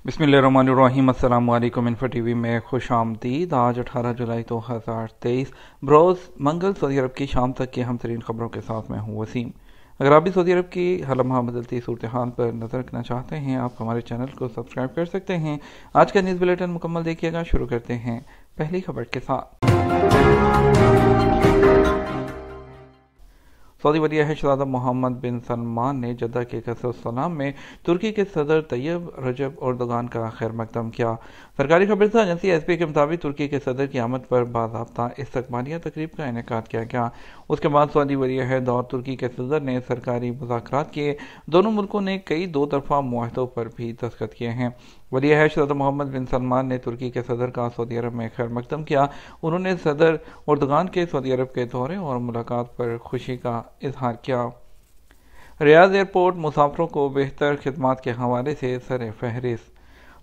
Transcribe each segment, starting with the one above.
बिस्मिल्लाहिर्रहमानिर्रहीम। अस्सलाम वालेकुम। इन्फो टीवी में खुश आमदीद। आज 18 जुलाई 2023 बरोज़ मंगल सऊदी अरब की शाम तक की अहम तरीन खबरों के साथ मैं हूँ वसीम। अगर आप भी सऊदी अरब की हर लम्हा बदलती सूरत हाल पर नज़र रखना चाहते हैं, आप हमारे चैनल को सब्सक्राइब कर सकते हैं। आज का न्यूज़ बुलेटिन मुकम्मल देखिएगा। शुरू करते हैं पहली खबर के साथ। सऊदी वली अहद शहज़ादा मोहम्मद बिन सलमान ने जद्दा के कसर-उस-सलाम में तुर्की के सदर तैयब रजब एर्दोगान का खैर मकदम किया। सरकारी खबरसा एजेंसी एसपी के मुताबिक तुर्की के सदर की आमद पर बाज़ाब्ता इस्तकबालिया तकरीब का इनेकाद किया गया। उसके बाद सऊदी वली अहद और तुर्की के सदर ने सरकारी मुज़ाकरात किए। दोनों मुल्कों ने कई दो तरफ़ा मुआहदों पर भी दस्तखत किए हैं। वली अहद शहज़ादा मोहम्मद बिन सलमान ने तुर्की के सदर का सऊदी अरब में खैर मकदम किया। उन्होंने सदर एर्दोगान के सऊदी अरब के दौरे और मुलाकात पर खुशी का इजहार किया। रियाद एयरपोर्ट मुसाफिरों को बेहतर खिदमात के हवाले से सर फहरिस्त।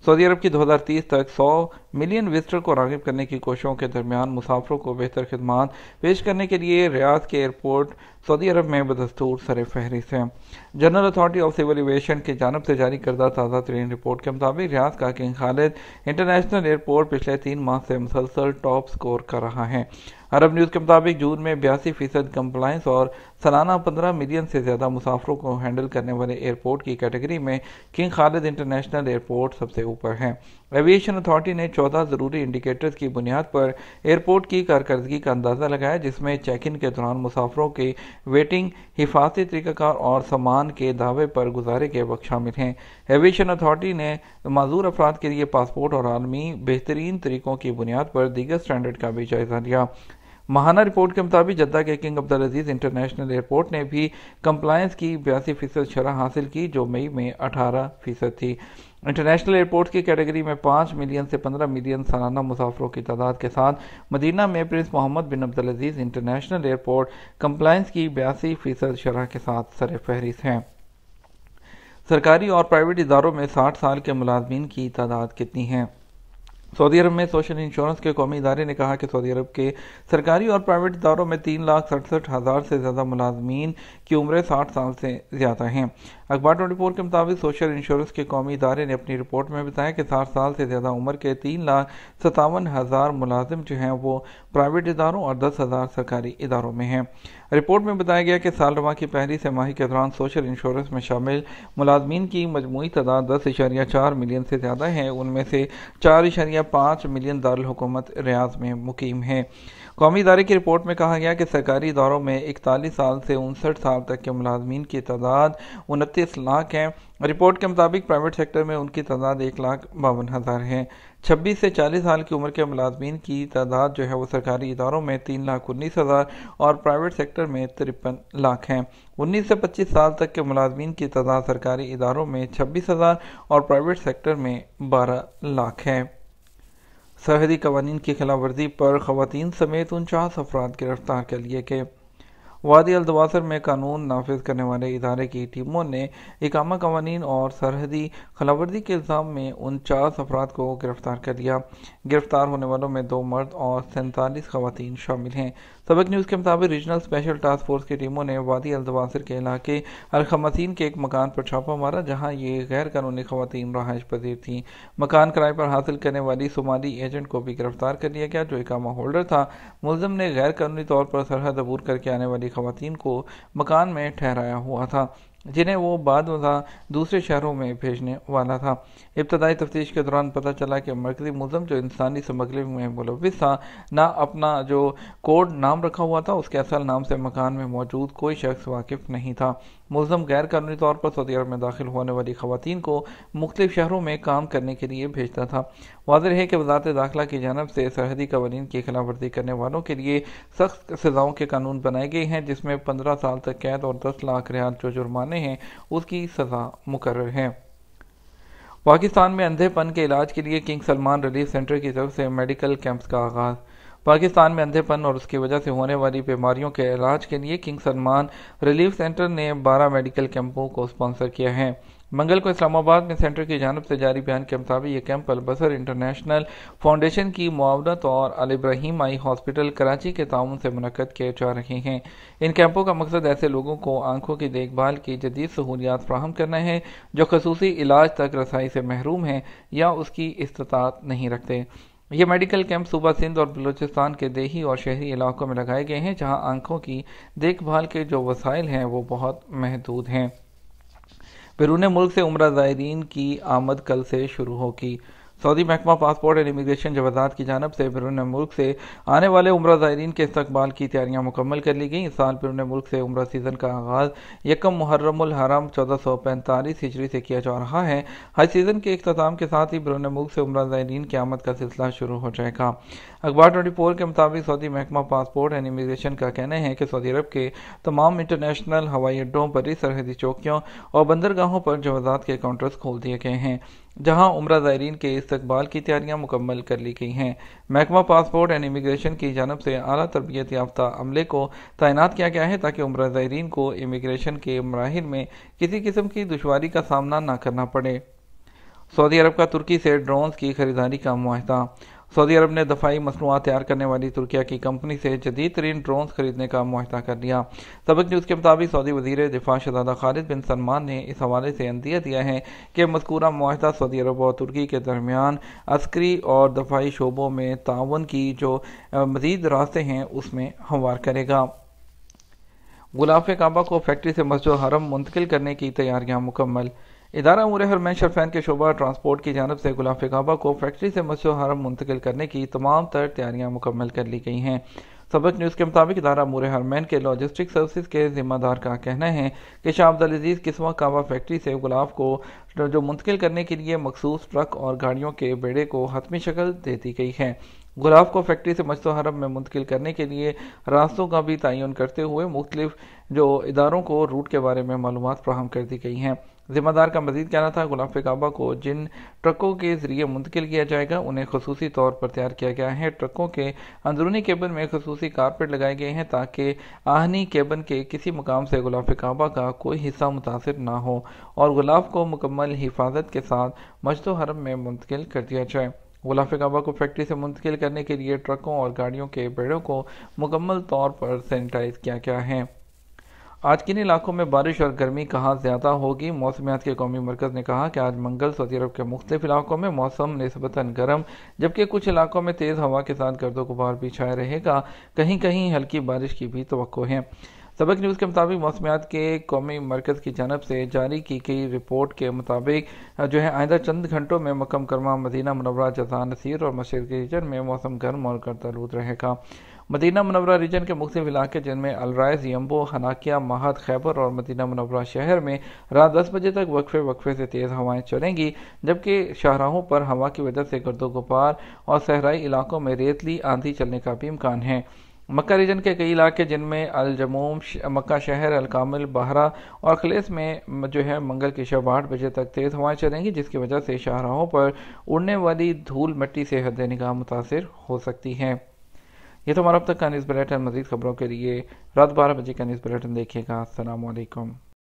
सऊदी अरब की 2030 तक 100 मिलियन विजिटर को राग़िब करने की कोशिशों के दरमियान मुसाफिरों को बेहतर खिदमात पेश करने के लिए रियाद के एयरपोर्ट सऊदी अरब में बदस्तूर सर फहरिस्त है। General Authority of Civil Aviation की जानब से जारी करदा ताज़ा तरीन रिपोर्ट के मुताबिक रियाद का किंग खालिद इंटरनेशनल एयरपोर्ट पिछले 3 माह से मुसलसल टॉप स्कोर कर रहा है। अरब न्यूज़ के मुताबिक जून में 82% कंप्लाइंस और सालाना 15 मिलियन से ज़्यादा मुसाफिरों को हैंडल करने वाले एयरपोर्ट की कैटेगरी में किंग खालिद इंटरनेशनल एयरपोर्ट सबसे ऊपर है। एविएशन अथॉरिटी ने 14 ज़रूरी इंडिकेटर्स की बुनियाद पर एयरपोर्ट की कारकर्दगी का अंदाज़ा लगाया, जिसमें चेक इन के दौरान मुसाफिरों की वेटिंग, हिफाजती तरीक़ाकार और सामान के दावे पर गुजारे के वक्त शामिल हैं। एविएशन अथॉरिटी ने माजूर अफराद के लिए पासपोर्ट और आलमी बेहतरीन तरीक़ों की बुनियाद पर दीगर स्टैंडर्ड का भी जायज़ा लिया। माहाना रिपोर्ट के मुताबिक जद्दा के किंग अब्दुल अजीज इंटरनेशनल एयरपोर्ट ने भी कंप्लायंस की 82% शरह हासिल की, जो मई में 18% थी। इंटरनेशनल एयरपोर्ट की कैटेगरी में 5 मिलियन से 15 मिलियन सालाना मुसाफिरों की तादाद के साथ मदीना में प्रिंस मोहम्मद बिन अब्दुल अजीज इंटरनेशनल एयरपोर्ट कंप्लायंस की 82% शरह के साथ सर फहरिस्त हैं। सरकारी और प्राइवेट इदारों में 60 साल के मुलाजमीन की तादाद कितनी है? सऊदी अरब में सोशल इंश्योरेंस के कौमी इदारे ने कहा कि सऊदी अरब के सरकारी और प्राइवेट इदारों में 3,67,000 से ज़्यादा मुलाजमीन की उम्र 60 साल से ज़्यादा हैं। अखबार 24 के मुताबिक सोशल इंश्योरेंस के कौमी इदारे ने अपनी रिपोर्ट में बताया कि 60 साल से ज़्यादा उम्र के 3,57,000 मुलाजिम जो हैं वो प्राइवेट इदारों और 10,000 सरकारी इदारों में हैं। रिपोर्ट में बताया गया कि साल रवा की पहली तिमाही के दौरान सोशल इंश्योरेंस में शामिल मुलाजमीन की मजमूई तादाद 10.4 मिलियन से ज़्यादा है। उनमें से 4.5 मिलियन दारुल हुकूमत रियाद में मुकीम है। कौमी इदारे की रिपोर्ट में कहा गया कि सरकारी इदारों में 41 साल से 59 साल तक के मुलाजमीन की तादाद 29 लाख है। रिपोर्ट के मुताबिक प्राइवेट सेक्टर में उनकी तादाद 1,52,000 है। 26 से 40 साल की उम्र के मुलाजमीन की तादाद जो है वो सरकारी इदारों में 3,19,000 और प्राइवेट सेक्टर में 53 लाख हैं। 19 से 25 साल तक के मुलाजमीन की तादाद सरकारी इदारों में 26,000 और प्राइवेट सेक्टर में 12 लाख है। सरहदी कवानीन की खिलाफ वर्जी पर खवातीन समेत 49 अफराद गिरफ्तार कर लिए गए। वादी अल दवासर में कानून नाफिज करने वाले इदारे की टीमों ने इकामा कवानीन और सरहदी खिलाफवर्जी के इल्ज़ाम में 49 अफराद को गिरफ्तार कर लिया। गिरफ्तार होने वालों में 2 मर्द और 47 खवातीन शामिल हैं। सबक न्यूज़ के मुताबिक रीजनल स्पेशल टास्क फोर्स की टीमों ने वादी अल दवासर के इलाके अल खमसीन के एक मकान पर छापा मारा, जहां ये गैर कानूनी खवातीन रहायश पजीर थीं। मकान किराए पर हासिल करने वाली सोमाली एजेंट को भी गिरफ्तार कर लिया गया, जो इकामा होल्डर था। मुलजिम ने गैर कानूनी तौर पर सरहद अबूर करके आने वाली खवातीन को मकान में ठहराया हुआ था, जिन्हें वो बाद में दूसरे शहरों में भेजने वाला था। इब्तदाई तफ्तीश के दौरान पता चला कि मरकजी मुलज़िम जो इंसानी स्मगलिंग में मुलव्विस था, ना अपना जो कोड नाम रखा हुआ था उसके असल नाम से मकान में मौजूद कोई शख्स वाकिफ नहीं था। मुलज़िम गैर कानूनी तौर पर सऊदी अरब में दाखिल होने वाली खवातीन को मुख्तलिफ शहरों में काम करने के लिए भेजता था। वाज़ेह है कि वज़ारत दाखिला की जानब से सरहदी कवानीन की खिलाफ वर्जी करने वालों के लिए सख्त सज़ाओं के कानून बनाए गए हैं, जिसमें 15 साल तक कैद और 10 लाख रियाल जो जुर्माने हैं उसकी सज़ा मुकर्रर है। पाकिस्तान में अंधेपन के इलाज के लिए किंग सलमान रिलीफ सेंटर की तरफ से मेडिकल कैंप्स का आगाज़। पाकिस्तान में अंधेपन और उसकी वजह से होने वाली बीमारियों के इलाज के लिए किंग सलमान रिलीफ सेंटर ने 12 मेडिकल कैंपों को स्पॉन्सर किया है। मंगल को इस्लामाबाद में सेंटर की जानिब से जारी बयान के मुताबिक ये कैंप अलबसर इंटरनेशनल फाउंडेशन की मुआवनत और अल इब्राहिम आई हॉस्पिटल कराची के ताउन से मुनक्कद किए जा रहे हैं। इन कैंपों का मकसद ऐसे लोगों को आंखों की देखभाल की जदीद सहूलियात फराहम करना है जो खसूसी इलाज तक रसाई से महरूम हैं या उसकी इस्तात नहीं रखते। ये मेडिकल कैंप सूबा सिंध और बलूचिस्तान के देही और शहरी इलाकों में लगाए गए हैं जहां आंखों की देखभाल के जो वसाइल हैं वो बहुत महदूद हैं। बैरून मुल्क से उम्रा ज़ायरीन की आमद कल से शुरू होगी। सऊदी महकमा पासपोर्ट एंड इमिग्रेशन जवाज़ात की जानब से बैरून मुल्क से आने वाले उम्रा ज़ायरीन के इस्तकबाल की तैयारियां मुकम्मल कर ली गई। इस साल बैरून मुल्क से उम्रा सीज़न का आगाज़ यकम मुहर्रमुल हरम 1445 हिजरी से किया जा रहा है। हज सीज़न के इख्तिताम के साथ ही बैरून मुल्क से उम्रा ज़ायरीन की आमद का सिलसिला शुरू हो जाएगा। अखबार 24 के मुताबिक सऊदी महकमा पासपोर्ट एंड इमिग्रेशन का कहना है कि सऊदी अरब के तमाम इंटरनेशनल हवाई अड्डों, बरी सरहदी चौकियों और बंदरगाहों पर जवाज़ात के काउंटर्स खोल दिए गए हैं जहां उम्रा ज़ायरीन के इस्तकबाल की तैयारियां मुकम्मल कर ली गई हैं। महकमा पासपोर्ट एंड इमिग्रेशन की जानब से आला तरबियत याफ्ता अमले को तैनात किया गया है ताकि उम्रा ज़ायरीन को इमिग्रेशन के मराहिल में किसी किस्म की दुश्वारी का सामना न करना पड़े। सऊदी अरब का तुर्की से ड्रोन्स की खरीदारी का मुआहदा। सऊदी अरब ने दफाई मसनूआत तैयार करने वाली तुर्किया की कंपनी से जदीद तरीन ड्रोन्स खरीदने का मुआहदा कर लिया। सबक न्यूज़ के मुताबिक सऊदी वज़ीर दिफा शहज़ादा खालिद बिन सलमान ने इस हवाले से अंदिया दिया है कि मज़कूरा मुआहदा सऊदी अरब और तुर्की के दरमियान अस्करी और दफाई शोबों में ताउन की जो मज़ीद रास्ते हैं उसमें हमवार करेगा। गुलाफ काबा को फैक्ट्री से मस्जिद हरम मुंतकिल करने की तैयारियां मुकम्मल। इदारा उमूर हरमैन शरफैन के शोबा ट्रांसपोर्ट की जानब से गुलाफ काबा को फैक्ट्री से मस्जिद हरम मुंतकिल करने की तमाम तर तैयारियां मुकम्मल कर ली गई हैं। सबक न्यूज़ के मुताबिक इदारा उमूर हरमैन के लॉजिस्टिक सर्विसेज के जिम्मेदार का कहना है कि शाह अब्दुल अजीज किस्वा काबा फैक्ट्री से गुलाफ को जो मुंतकिल करने के लिए मखसूस ट्रक और गाड़ियों के बेड़े को हतमी शक्ल दे दी गई है। गुलाफ को फैक्ट्री से मस्जिद हरम में मुंतकिल करने के लिए रास्तों का भी तयन करते हुए मुख्तलिफ जो इदारों को रूट के बारे में मालूमात फराहम कर दी गई हैं। जिम्मेदार का मजीद कहना था गुलाफ काबा को जिन ट्रकों के जरिए मुंतकिल किया जाएगा उन्हें खसूसी तौर पर तैयार किया गया है। ट्रकों के अंदरूनी केबन में खसूसी कारपेट लगाए गए हैं ताकि आहनी केबन के किसी मुकाम से गुलाफ काबा का कोई हिस्सा मुतासिर ना हो और गुलाफ को मुकम्मल हिफाजत के साथ मस्जिद हरम में मुंतकिल कर दिया जाए। गुलाफ काबा को फैक्ट्री से मुंतकिल करने के लिए ट्रकों और गाड़ियों के बेड़ों को मुकम्मल तौर पर सैनिटाइज किया गया है। आज किन इलाकों में बारिश और गर्मी कहाँ ज़्यादा होगी? मौसमियात के कौमी मरकज़ ने कहा कि आज मंगल सऊदी अरब के मुख्तलिफ इलाकों में मौसम निस्बतन गर्म जबकि कुछ इलाकों में तेज़ हवा के साथ गर्दो गुबार भी छाया रहेगा। कहीं कहीं हल्की बारिश की भी तवक्को है। सबक न्यूज़ के मुताबिक मौसमियात के कौमी मरकज़ की जानब से जारी की गई रिपोर्ट के मुताबिक जो है आइंदा चंद घंटों में मक्का मुकर्रमा, मदीना मुनव्वरा, जज़ान नसीर और मशरिकी रीजन में मौसम गर्म और गर्दालूद रहेगा। मदीना मुनव्वरा रीजन के मुख्तलिफ इलाके जिनमें अलराइज, यम्बो, हनाकिया, महद, खैबर और मदीना मुनव्वरा शहर में रात 10 बजे तक वक्फे से तेज़ हवाएं चलेंगी जबकि शाहराहों पर हवा की वजह से गर्दो गुबार और सहराई इलाकों में रेतली आंधी चलने का भी इम्कान है। मक्का रीजन के कई इलाके जिनमें अल जमूम, मक्का शहर, अल कामिल, बहरा और खलेस में जो है मंगल की शब 8 बजे तक तेज़ हवाएं चलेंगी जिसकी वजह से शाहराहों पर उड़ने वाली धूल मिट्टी से हद निगाह मुतासिर हो सकती है। ये तो हमारा अब तक का न्यूज़ बुलेटिन। मज़ीद खबरों के लिए रात 12 बजे का न्यूज़ बुलेटिन देखिएगा। अस्सलाम वालेकुम।